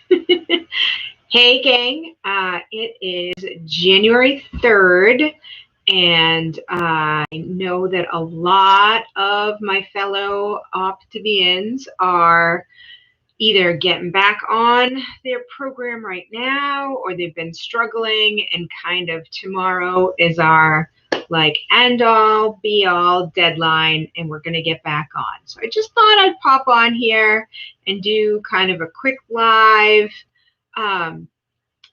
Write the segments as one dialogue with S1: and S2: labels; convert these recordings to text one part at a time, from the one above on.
S1: Hey, gang. It is January 3rd, and I know that a lot of my fellow Optavians are either getting back on their program right now or they've been struggling, and kind of tomorrow is our like end all be all deadline, and we're going to get back on. So I just thought I'd pop on here and do kind of a quick live. Um,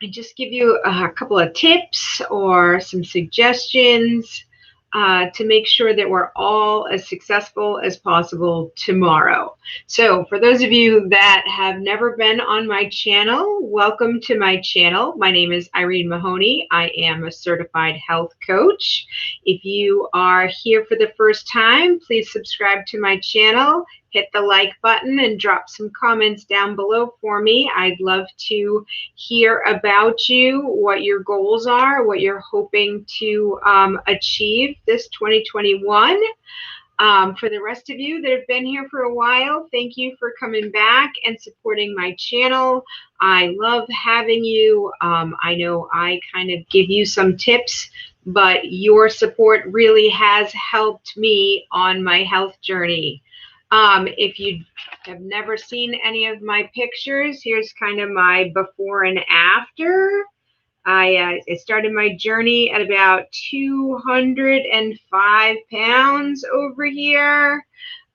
S1: and just give you a couple of tips or some suggestions to make sure that we're all as successful as possible tomorrow. So for those of you that have never been on my channel, welcome to my channel. My name is Irene Mahoney. I am a certified health coach. If you are here for the first time, please subscribe to my channel. Hit the like button and drop some comments down below for me. I'd love to hear about you, what your goals are, what you're hoping to achieve this 2021. For the rest of you that have been here for a while, thank you for coming back and supporting my channel. I love having you. I know I kind of give you some tips, but your support really has helped me on my health journey. If you have never seen any of my pictures, here's kind of my before and after. I started my journey at about 205 pounds over here.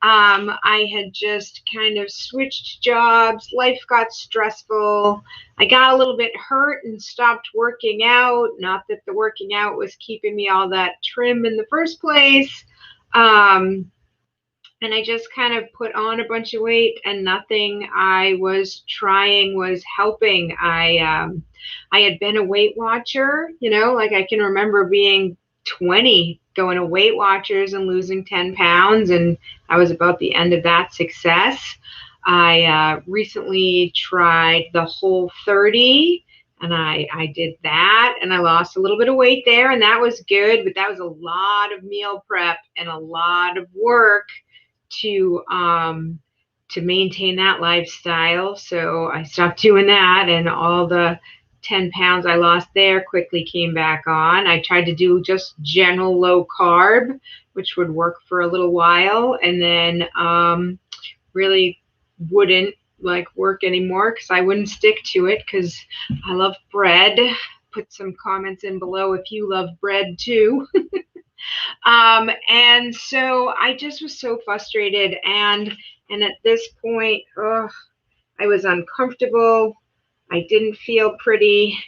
S1: I had just kind of switched jobs. Life got stressful. I got a little bit hurt and stopped working out. Not that the working out was keeping me all that trim in the first place. And I just kind of put on a bunch of weight, and nothing I was trying was helping. I had been a Weight Watcher, like I can remember being 20, going to Weight Watchers and losing 10 pounds, and I was about the end of that success. I recently tried the Whole30, and I did that, and I lost a little bit of weight there, and that was good, but that was a lot of meal prep and a lot of work to maintain that lifestyle. So I stopped doing that, and all the 10 pounds I lost there quickly came back on. I tried to do just general low carb, which would work for a little while, and then really wouldn't work anymore because I wouldn't stick to it because I love bread. Put some comments in below if you love bread too. And so I just was so frustrated, and at this point, I was uncomfortable. I didn't feel pretty.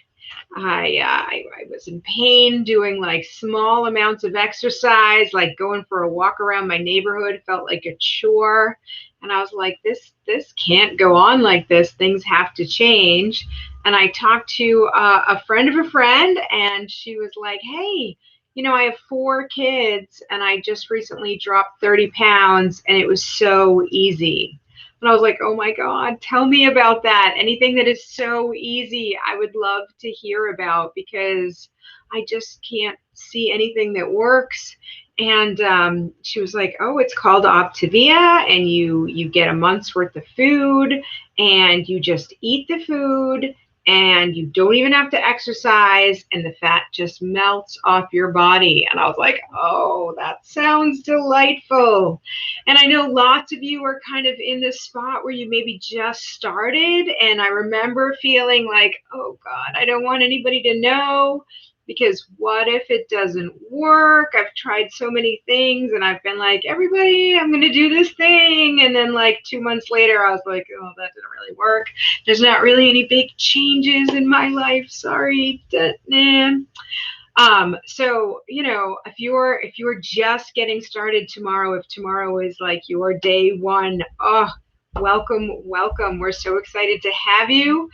S1: I was in pain doing like small amounts of exercise, like going for a walk around my neighborhood felt like a chore. And I was like, this can't go on like this. Things have to change. And I talked to a friend of a friend, and she was like, hey, I have 4 kids, and I just recently dropped 30 pounds, and it was so easy. And I was like, oh my God, tell me about that. Anything that is so easy, I would love to hear about, because I just can't see anything that works. And she was like, oh, it's called Optavia, and you get a month's worth of food, and you just eat the food, and you don't even have to exercise, and the fat just melts off your body. And I was like, oh, that sounds delightful. And I know lots of you are kind of in this spot where you maybe just started. And I remember feeling like, oh God, I don't want anybody to know, because what if it doesn't work? I've tried so many things, and I've been like, everybody, I'm going to do this thing. And then like 2 months later, I was like, oh, that didn't really work. There's not really any big changes in my life. Sorry. So, if you're just getting started tomorrow, if tomorrow is like your day one, welcome. We're so excited to have you.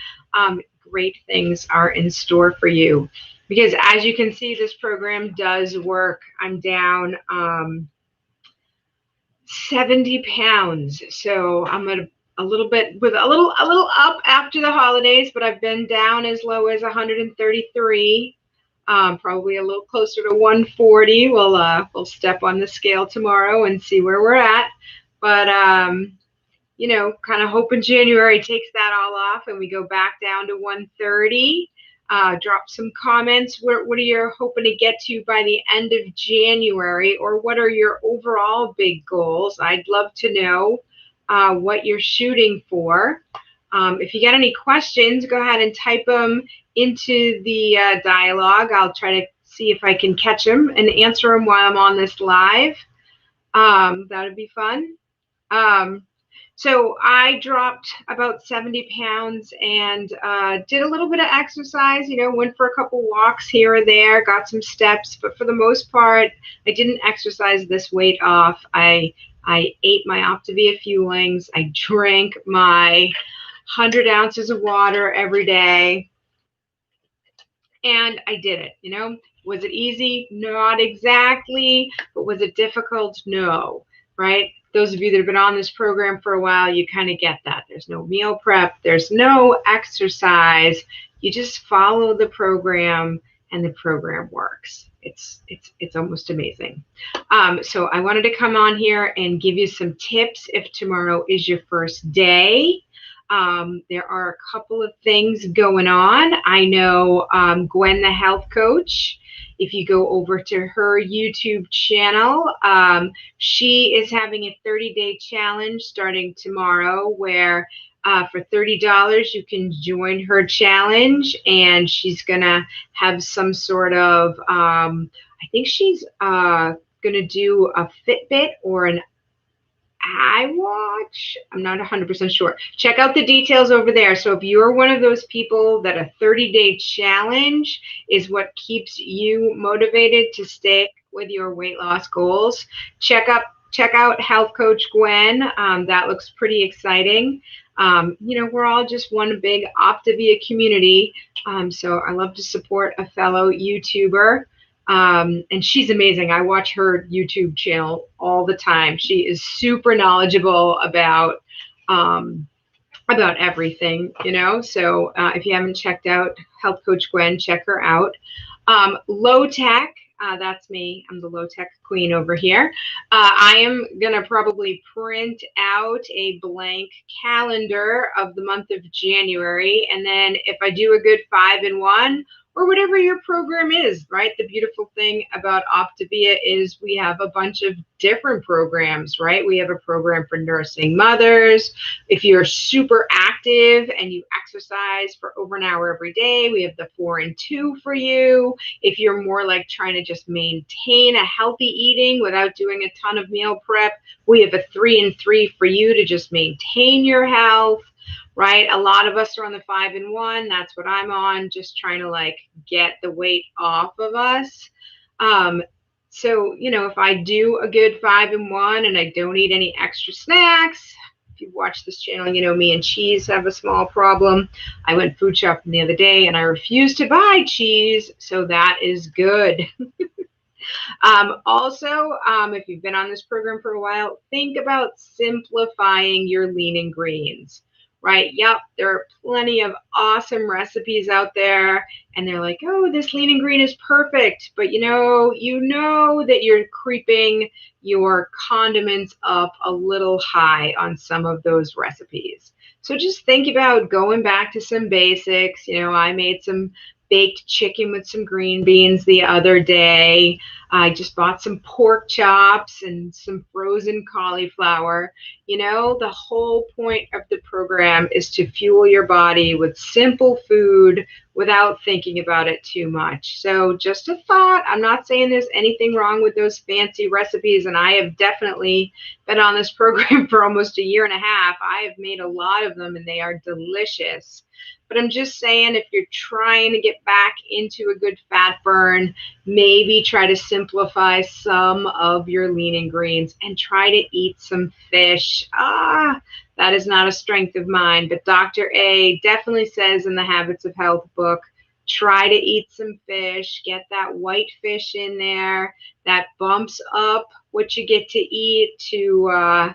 S1: Great things are in store for you, because as you can see, this program does work. I'm down 70 pounds. So I'm at a little up after the holidays, but I've been down as low as 133. Probably a little closer to 140. We'll step on the scale tomorrow and see where we're at. But you know, kind of hoping January takes that all off and we go back down to 130. Drop some comments. What are you hoping to get to by the end of January, or what are your overall big goals? I'd love to know what you're shooting for. If you got any questions, go ahead and type them into the dialogue. I'll try to see if I can catch them and answer them while I'm on this live. That would be fun. So I dropped about 70 pounds and did a little bit of exercise, you know, went for a couple walks here or there, got some steps, but for the most part, I didn't exercise this weight off. I ate my Optavia fuelings. I drank my 100 ounces of water every day. And I did it, you know. Was it easy? Not exactly. But was it difficult? No, right? Those of you that have been on this program for a while, you kind of get that. There's no meal prep. There's no exercise. You just follow the program and the program works. It's almost amazing. So I wanted to come on here and give you some tips if tomorrow is your first day. There are a couple of things going on. I know Gwen, the health coach, if you go over to her YouTube channel, she is having a 30-day challenge starting tomorrow where for $30 you can join her challenge, and she's going to have some sort of, I think she's going to do a Fitbit or an iWatch. I'm not 100% sure. Check out the details over there. So if you're one of those people that a 30-day challenge is what keeps you motivated to stick with your weight loss goals, check out Health Coach Gwen. That looks pretty exciting. You know, we're all just one big Optavia community. So I love to support a fellow YouTuber. And she's amazing. I watch her YouTube channel all the time. She is super knowledgeable about everything, you know. So if you haven't checked out Health Coach Gwen, check her out. Low Tech, that's me. I'm the low tech queen over here. I am gonna probably print out a blank calendar of the month of January, and then if I do a good 5-in-1, or whatever your program is, right? The beautiful thing about Optavia is we have a bunch of different programs, right? We have a program for nursing mothers. If you're super active and you exercise for over an hour every day, we have the 4-in-2 for you. If you're more like trying to just maintain a healthy eating without doing a ton of meal prep, we have a 3-in-3 for you to just maintain your health. Right? A lot of us are on the 5-in-1. That's what I'm on, just trying to like get the weight off of us. So, you know, if I do a good 5-in-1 and I don't eat any extra snacks, if you've watched this channel, you know me and cheese have a small problem. I went food shopping the other day and I refused to buy cheese. So that is good. Also, if you've been on this program for a while, think about simplifying your lean and greens. Right? Yep, there are plenty of awesome recipes out there, and they're like, oh, this lean and green is perfect, but you know that you're creeping your condiments up a little high on some of those recipes. So just think about going back to some basics. You know, I made some baked chicken with some green beans the other day. I just bought some pork chops and some frozen cauliflower. You know, the whole point of the program is to fuel your body with simple food without thinking about it too much. So just a thought. I'm not saying there's anything wrong with those fancy recipes, and I have definitely been on this program for almost a year and a half. I have made a lot of them and they are delicious. But I'm just saying, if you're trying to get back into a good fat burn, maybe try to simplify some of your lean and greens and try to eat some fish. That is not a strength of mine, but Dr. A definitely says in the Habits of Health book, try to eat some fish, get that white fish in there. That bumps up what you get to eat to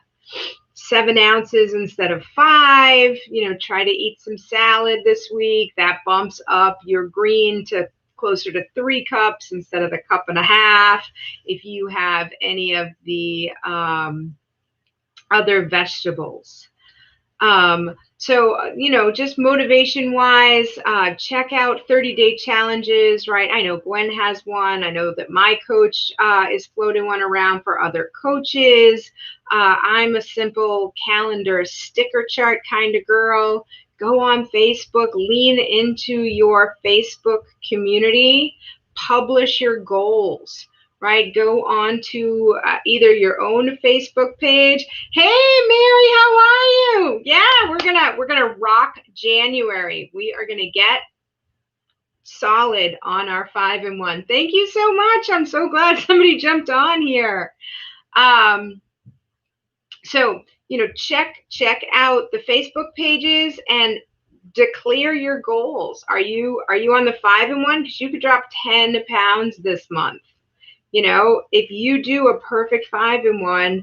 S1: 7 ounces instead of 5. You know, try to eat some salad this week. That bumps up your green to closer to 3 cups instead of the 1.5 cups. If you have any of the other vegetables. So, just motivation wise, check out 30-day challenges, right? I know Gwen has one. I know that my coach is floating one around for other coaches. I'm a simple calendar sticker chart kind of girl. Go on Facebook, lean into your Facebook community, publish your goals, right? Go on to either your own Facebook page. Hey, Mary, how are you? Yeah, we're gonna rock January. We are gonna get solid on our 5-in-1. Thank you so much. I'm so glad somebody jumped on here. So check out the Facebook pages and declare your goals. Are you on the 5-in-1? Because you could drop 10 pounds this month. If you do a perfect 5-in-1,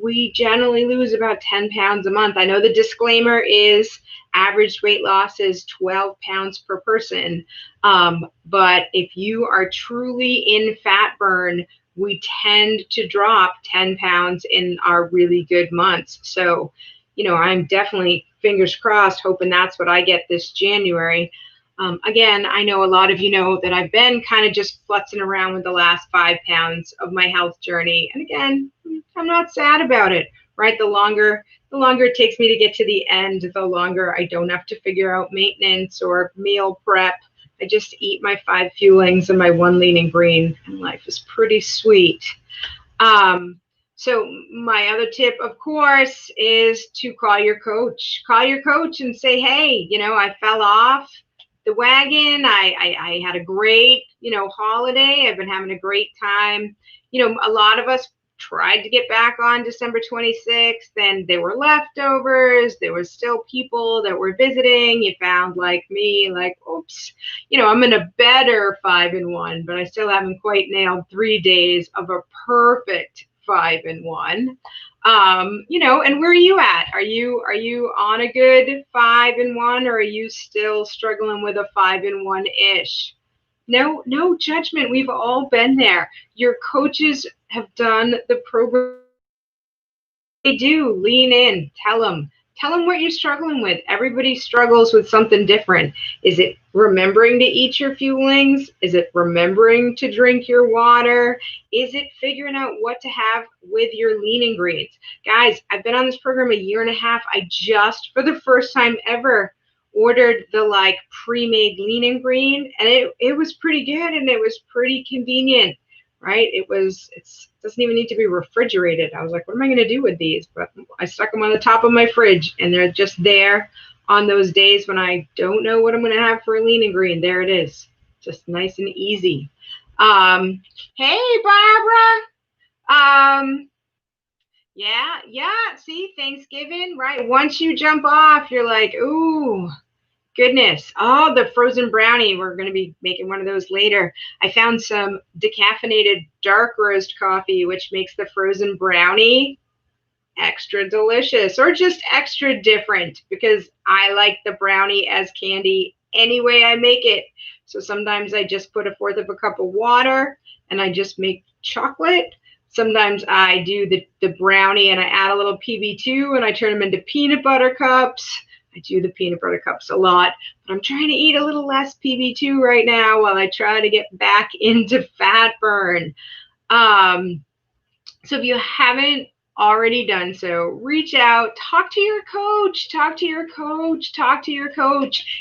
S1: we generally lose about 10 pounds a month. I know the disclaimer is average weight loss is 12 pounds per person. But if you are truly in fat burn, we tend to drop 10 pounds in our really good months. So, I'm definitely, fingers crossed, hoping that's what I get this January. Again, I know a lot of you know that I've been kind of just futzing around with the last 5 pounds of my health journey. And again, I'm not sad about it, right? The longer it takes me to get to the end, the longer I don't have to figure out maintenance or meal prep. I just eat my 5 fuelings and my 1 lean and green, and life is pretty sweet. So my other tip, of course, is to call your coach. Call your coach and say, hey, I fell off the wagon. I had a great, holiday. I've been having a great time. A lot of us tried to get back on December 26th, and there were leftovers. There was still people that were visiting. You found, like me, like, oops, I'm in a better 5-in-1, but I still haven't quite nailed 3 days of a perfect 5-in-1. And where are you at? Are you on a good 5-in-1, or are you still struggling with a 5-in-1-ish? No judgment. We've all been there. Your coaches have done the program. They do. Lean in. Tell them what you're struggling with. Everybody struggles with something different. Is it remembering to eat your fuelings? Is it remembering to drink your water? Is it figuring out what to have with your lean and greens? Guys, I've been on this program 1.5 years. I just, for the first time ever, ordered the pre-made lean and green, and it was pretty good, and it was pretty convenient. Right? It doesn't even need to be refrigerated. I was like, what am I going to do with these? But I stuck them on the top of my fridge, and they're just there on those days when I don't know what I'm going to have for a lean and green. There it is. Just nice and easy. Hey, Barbara. Yeah. See, Thanksgiving, right? Once you jump off, you're like, ooh, goodness. Oh, the frozen brownie. We're going to be making one of those later. I found some decaffeinated dark roast coffee, which makes the frozen brownie extra delicious, or just extra different, because I like the brownie as candy any way I make it. So sometimes I just put 1/4 of a cup of water and I just make chocolate. Sometimes I do the brownie and I add a little PB2 and I turn them into peanut butter cups. I do the peanut butter cups a lot, but I'm trying to eat a little less PB2 right now while I try to get back into fat burn. So if you haven't already done so, reach out, talk to your coach.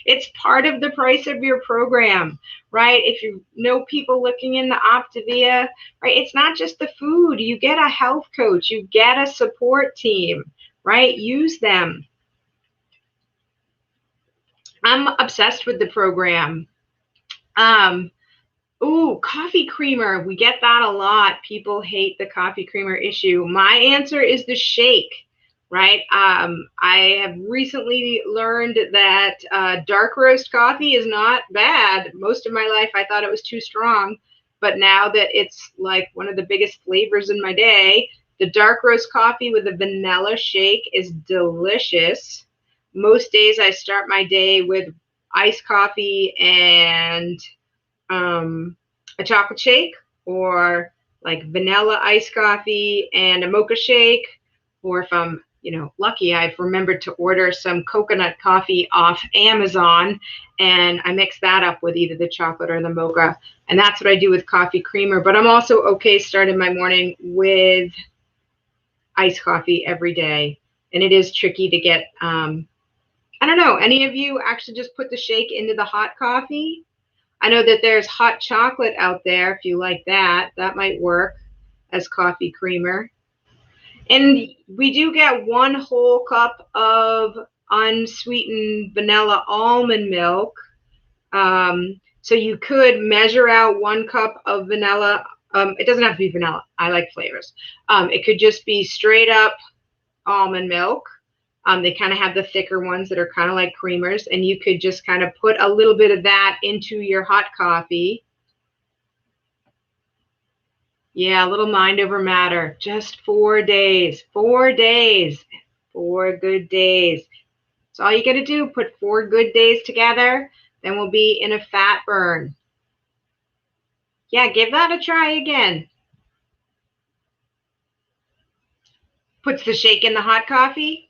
S1: It's part of the price of your program, right? If you know people looking into Optavia, right? It's not just the food. You get a health coach, you get a support team, right? Use them. I'm obsessed with the program. Ooh, coffee creamer. We get that a lot. People hate the coffee creamer issue. My answer is the shake, right? I have recently learned that dark roast coffee is not bad. Most of my life, I thought it was too strong. But now that it's like one of the biggest flavors in my day, the dark roast coffee with a vanilla shake is delicious. Most days I start my day with iced coffee and a chocolate shake, or like vanilla iced coffee and a mocha shake. Or if I'm, lucky I've remembered to order some coconut coffee off Amazon, and I mix that up with either the chocolate or the mocha. And that's what I do with coffee creamer. But I'm also okay starting my morning with iced coffee every day. And it is tricky to get, I don't know, any of you actually just put the shake into the hot coffee? I know that there's hot chocolate out there. If you like that, that might work as coffee creamer. And we do get 1 whole cup of unsweetened vanilla almond milk. So you could measure out 1 cup of vanilla. It doesn't have to be vanilla. I like flavors. It could just be straight up almond milk. They kind of have the thicker ones that are kind of like creamers, and you could just kind of put a little bit of that into your hot coffee. Yeah, a little mind over matter. Just 4 days. 4 days. 4 good days. That's all you got to do. Put 4 good days together. Then we'll be in a fat burn. Yeah, give that a try again. Puts the shake in the hot coffee.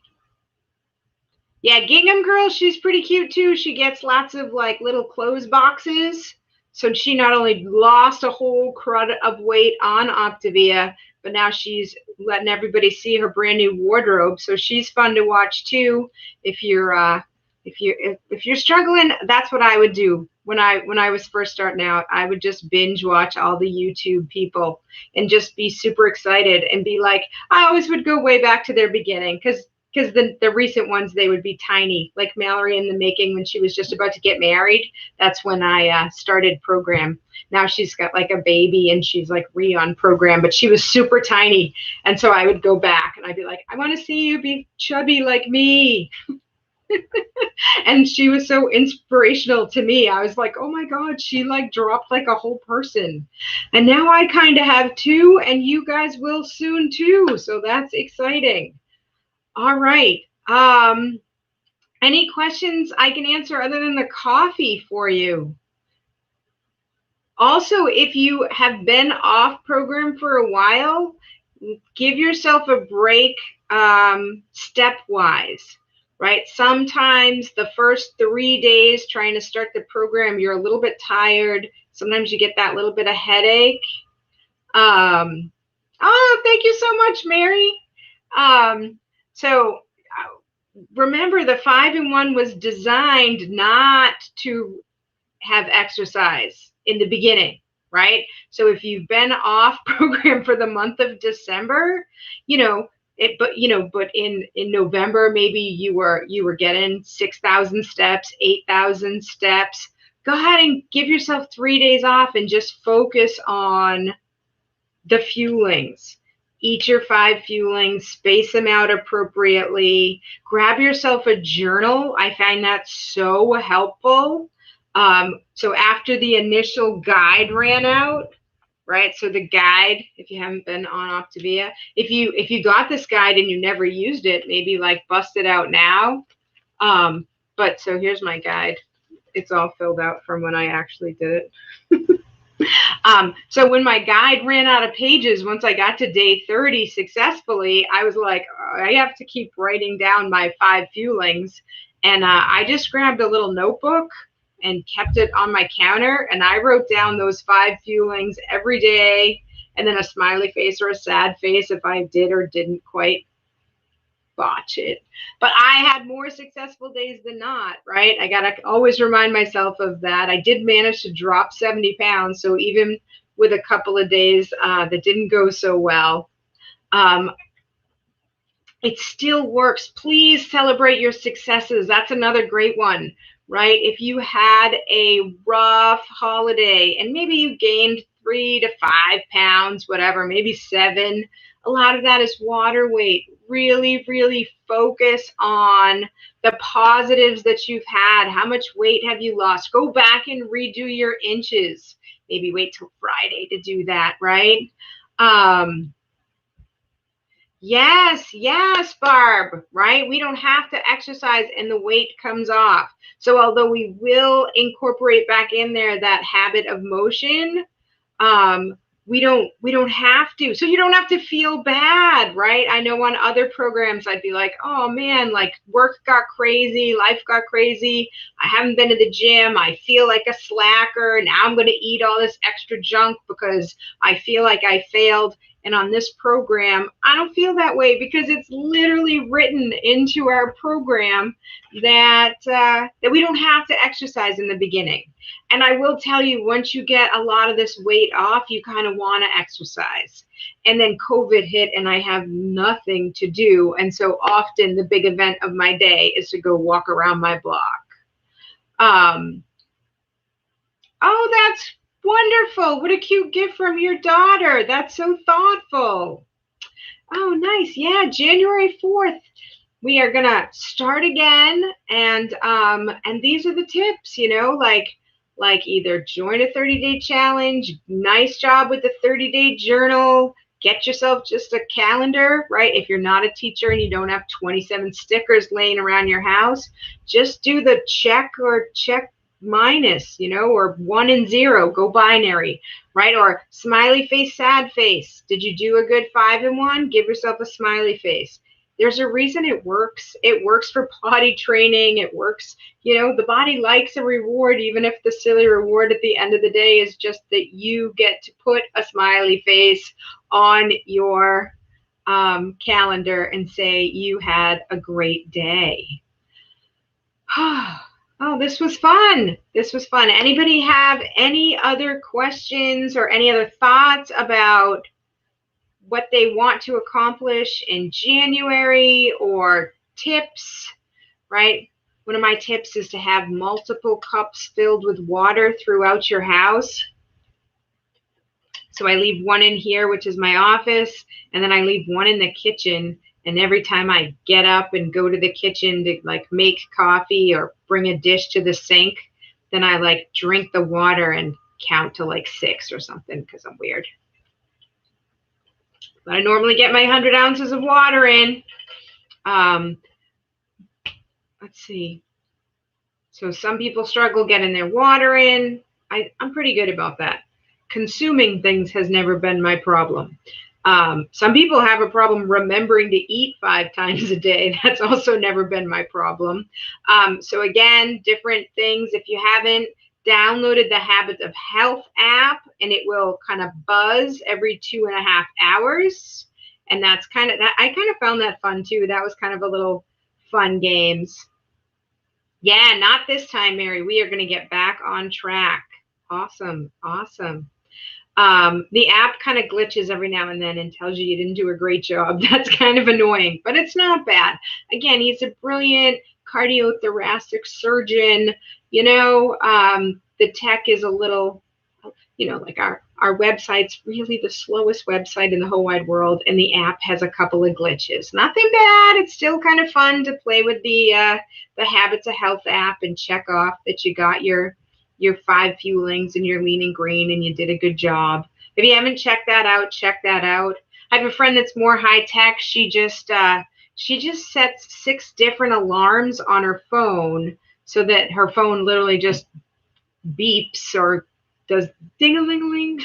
S1: Yeah, Gingham Girl, she's pretty cute too. She gets lots of like little clothes boxes. So she not only lost a whole crud of weight on Optavia, but now she's letting everybody see her brand new wardrobe. So she's fun to watch too. If you're struggling, that's what I would do. When I was first starting out, I would just binge watch all the YouTube people and just be super excited and be like, I always would go way back to their beginning because the recent ones, they would be tiny, like Mallory in the Making when she was just about to get married. That's when I started program. Now she's got like a baby and she's like on program, but she was super tiny. And so I would go back and I'd be like, I want to see you be chubby like me. And she was so inspirational to me. I was like, oh my God, she like dropped like a whole person. And now I kind of have 2, and you guys will soon too. So that's exciting. All right. Any questions I can answer other than the coffee for you? Also, if you have been off program for a while, give yourself a break stepwise, right? Sometimes the first 3 days trying to start the program, you're a little bit tired. Sometimes you get that little bit of headache. Oh, thank you so much, Mary. So remember, the 5-in-1 was designed not to have exercise in the beginning, right? So if you've been off program for the month of December, but in November, maybe you were getting 6,000 steps, 8,000 steps. Go ahead and give yourself 3 days off and just focus on the fuelings. Eat your 5 fuelings, space them out appropriately. Grab yourself a journal. I find that so helpful. So after the initial guide ran out, right? So the guide, if you haven't been on Optavia, if you got this guide and you never used it, maybe like bust it out now. But so here's my guide. It's all filled out from when I actually did it. So when my guide ran out of pages, once I got to day 30 successfully, I was like, I have to keep writing down my 5 fuelings. And I just grabbed a little notebook and kept it on my counter. And I wrote down those 5 fuelings every day, and then a smiley face or a sad face if I did or didn't quite botch it. But I had more successful days than not, right? I got to always remind myself of that. I did manage to drop 70 pounds. So even with a couple of days that didn't go so well, it still works. Please celebrate your successes. That's another great one, right? If you had a rough holiday and maybe you gained 3 to 5 pounds, whatever, maybe 7, a lot of that is water weight. Really, really focus on the positives that you've had. How much weight have you lost? Go back and redo your inches. Maybe wait till Friday to do that, right? Yes, Barb, right? We don't have to exercise and the weight comes off. So although we will incorporate back in there that habit of motion, we don't have to. So you don't have to feel bad, right? I know on other programs I'd be like, oh man, like work got crazy, life got crazy. I haven't been to the gym. I feel like a slacker. Now I'm going to eat all this extra junk because I feel like I failed. And on this program, I don't feel that way because it's literally written into our program that that we don't have to exercise in the beginning. And I will tell you, once you get a lot of this weight off, you kind of want to exercise. And then COVID hit and I have nothing to do. And so often the big event of my day is to go walk around my block. Oh, that's wonderful. What a cute gift from your daughter. That's so thoughtful. Oh, nice. Yeah, January 4th. We are gonna start again, and these are the tips, you know, like either join a 30-day challenge, nice job with the 30-day journal, get yourself just a calendar, right? If you're not a teacher and you don't have 27 stickers laying around your house, just do the check or check minus, you know, or 1 and 0, go binary, right? Or smiley face, sad face. Did you do a good 5 and 1? Give yourself a smiley face. There's a reason it works. It works for potty training. It works, you know, the body likes a reward, even if the silly reward at the end of the day is just that you get to put a smiley face on your calendar and say you had a great day. Oh, this was fun. This was fun. Anybody have any other questions or any other thoughts about what they want to accomplish in January, or tips, right? One of my tips is to have multiple cups filled with water throughout your house. So I leave one in here, which is my office, and then I leave one in the kitchen. And every time I get up and go to the kitchen to like make coffee or bring a dish to the sink, then I like drink the water and count to like 6 or something because I'm weird. But I normally get my 100 ounces of water in. Let's see. So some people struggle getting their water in. I'm pretty good about that. Consuming things has never been my problem. Some people have a problem remembering to eat 5 times a day. That's also never been my problem. So again, different things. If you haven't downloaded the Habits of Health app, and it will kind of buzz every 2.5 hours. And that's kind of that. I kind of found that fun too. That was kind of a little fun games. Yeah, not this time, Mary. We are going to get back on track. Awesome. Awesome. The app kind of glitches every now and then and tells you didn't do a great job. That's kind of annoying, but it's not bad. Again, he's a brilliant cardiothoracic surgeon. You know, the tech is a little, you know, like our website's really the slowest website in the whole wide world, and the app has a couple of glitches. Nothing bad. It's still kind of fun to play with the Habits of Health app and check off that you got your 5 fuelings and your lean and green and you did a good job. If you haven't checked that out, check that out. I have a friend that's more high tech. She just sets 6 different alarms on her phone so that her phone literally just beeps or does ding-a-ling-a-ling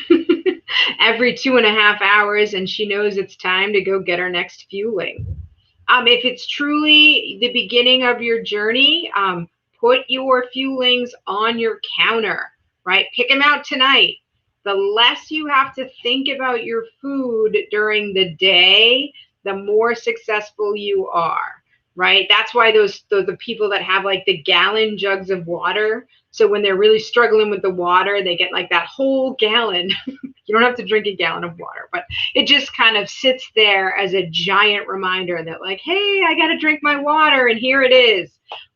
S1: every 2.5 hours, and she knows it's time to go get her next fueling. If it's truly the beginning of your journey, put your fuelings on your counter, right? Pick them out tonight. The less you have to think about your food during the day, the more successful you are, right? That's why the people that have like the gallon jugs of water, so when they're really struggling with the water, they get like that whole gallon. You don't have to drink a gallon of water, but it just kind of sits there as a giant reminder that like, hey, I got to drink my water, and here it is,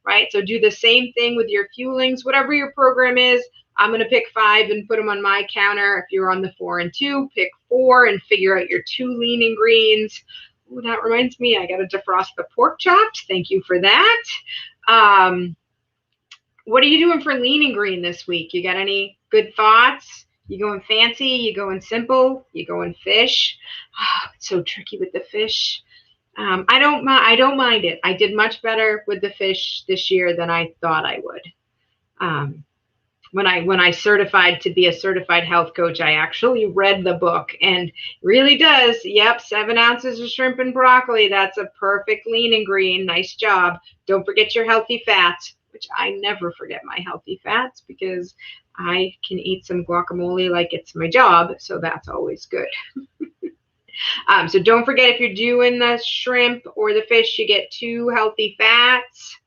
S1: right? So do the same thing with your fuelings, whatever your program is. I'm going to pick 5 and put them on my counter. If you're on the 4 and 2, pick 4 and figure out your 2 lean and greens. Ooh, that reminds me, I got to defrost the pork chops. Thank you for that. What are you doing for lean and green this week? You got any good thoughts? You going fancy? You going simple? You going fish? Oh, it's so tricky with the fish. I don't mind it. I did much better with the fish this year than I thought I would. when I certified to be a certified health coach, I actually read the book, and really does. Yep, 7 ounces of shrimp and broccoli. That's a perfect lean and green. Nice job. Don't forget your healthy fats, which I never forget my healthy fats because I can eat some guacamole like it's my job. So that's always good. So don't forget, if you're doing the shrimp or the fish, you get 2 healthy fats.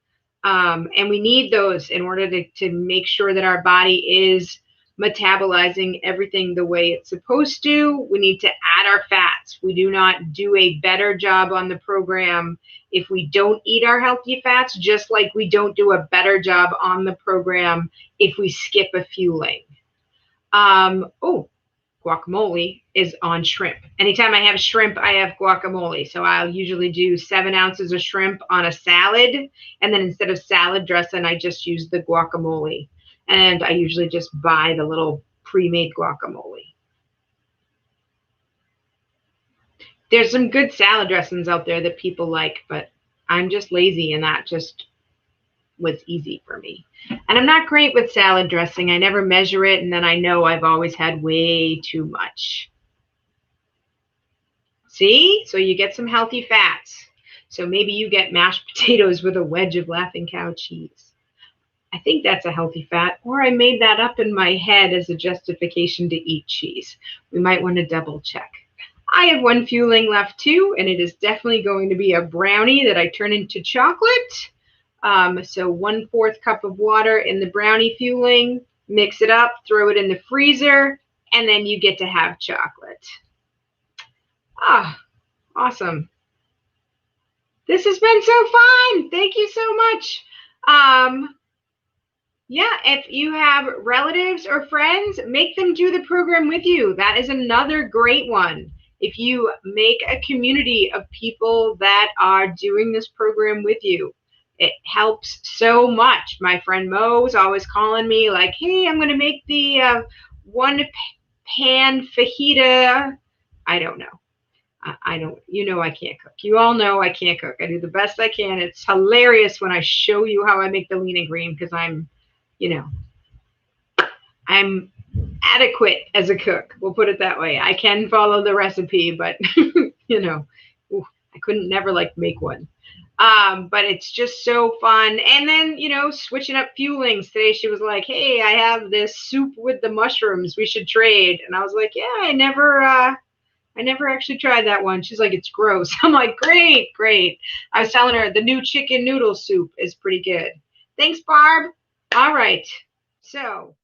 S1: And we need those in order to make sure that our body is metabolizing everything the way it's supposed to. We need to add our fats. We do not do a better job on the program if we don't eat our healthy fats, just like we don't do a better job on the program if we skip a fueling. Guacamole is on shrimp. Anytime I have shrimp, I have guacamole. So I'll usually do 7 ounces of shrimp on a salad. And then instead of salad dressing, I just use the guacamole. And I usually just buy the little pre-made guacamole. There's some good salad dressings out there that people like, but I'm just lazy, and that just was easy for me. And I'm not great with salad dressing. I never measure it, and then I know I've always had way too much. See? So you get some healthy fats. So maybe you get mashed potatoes with a wedge of Laughing Cow cheese. I think that's a healthy fat, or I made that up in my head as a justification to eat cheese. We might want to double check. I have 1 fueling left too, and it is definitely going to be a brownie that I turn into chocolate. So 1/4 cup of water in the brownie fueling, mix it up, throw it in the freezer, and then you get to have chocolate. Ah, awesome. This has been so fun. Thank you so much. Yeah, if you have relatives or friends, make them do the program with you. That is another great one. If you make a community of people that are doing this program with you, it helps so much. My friend Mo is always calling me like, hey, I'm going to make the 1 pan fajita. I don't know. I don't, I can't cook. You all know I can't cook. I do the best I can. It's hilarious when I show you how I make the lean and green because I'm adequate as a cook. We'll put it that way. I can follow the recipe, but I couldn't never make one. But it's just so fun. And then, switching up fuelings. Today she was like, hey, I have this soup with the mushrooms. We should trade. And I was like, yeah, I never actually tried that one. She's like, it's gross. I'm like, great. I was telling her the new chicken noodle soup is pretty good. Thanks, Barb. All right. So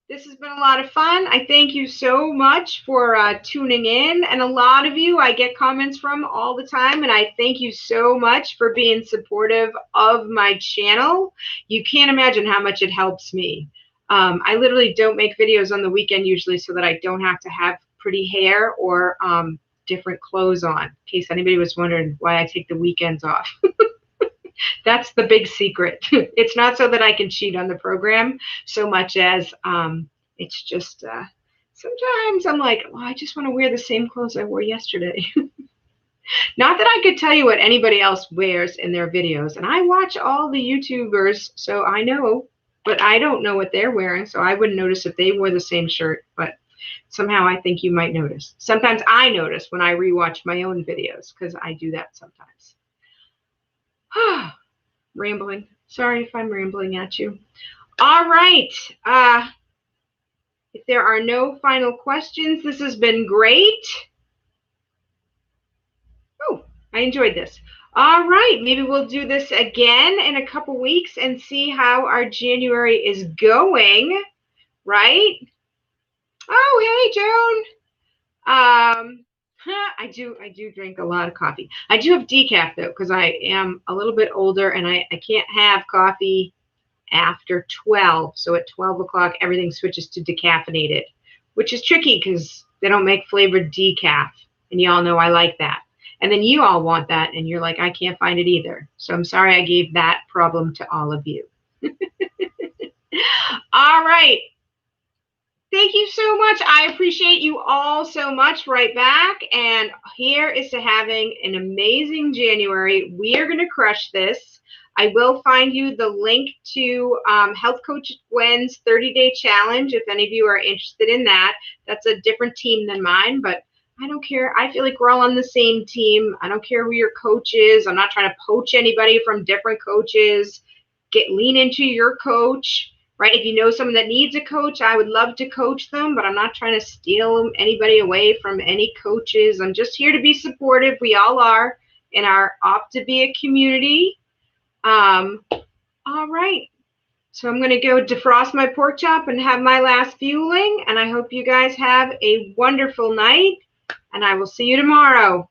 S1: this has been a lot of fun. I thank you so much for tuning in. And a lot of you I get comments from all the time. And I thank you so much for being supportive of my channel. You can't imagine how much it helps me. I literally don't make videos on the weekend usually so that I don't have to have pretty hair or different clothes on. In case anybody was wondering why I take the weekends off. That's the big secret. It's not so that I can cheat on the program so much as it's just sometimes I'm like, well, I just want to wear the same clothes I wore yesterday. Not that I could tell you what anybody else wears in their videos. And I watch all the YouTubers, so I know, but I don't know what they're wearing. So I wouldn't notice if they wore the same shirt. But somehow I think you might notice. Sometimes I notice when I rewatch my own videos because I do that sometimes. Rambling. Sorry if I'm rambling at you. All right. If there are no final questions, this has been great. Oh, I enjoyed this. All right. Maybe we'll do this again in a couple weeks and see how our January is going. Right? Oh, hey, Joan. I do drink a lot of coffee. I do have decaf though, because I am a little bit older and I can't have coffee after 12. So at 12 o'clock, everything switches to decaffeinated, which is tricky because they don't make flavored decaf. And you all know I like that. And then you all want that. And you're like, I can't find it either. So I'm sorry I gave that problem to all of you. All right. Thank you so much. I appreciate you all so much. Right back. And here is to having an amazing January. We are going to crush this. I will find you the link to Health Coach Gwen's 30-day challenge if any of you are interested in that. That's a different team than mine, but I don't care. I feel like we're all on the same team. I don't care who your coach is. I'm not trying to poach anybody from different coaches. Lean into your coach, right? If you know someone that needs a coach, I would love to coach them, but I'm not trying to steal anybody away from any coaches. I'm just here to be supportive. We all are in our Optavia community. All right. So I'm going to go defrost my pork chop and have my last fueling. And I hope you guys have a wonderful night. And I will see you tomorrow.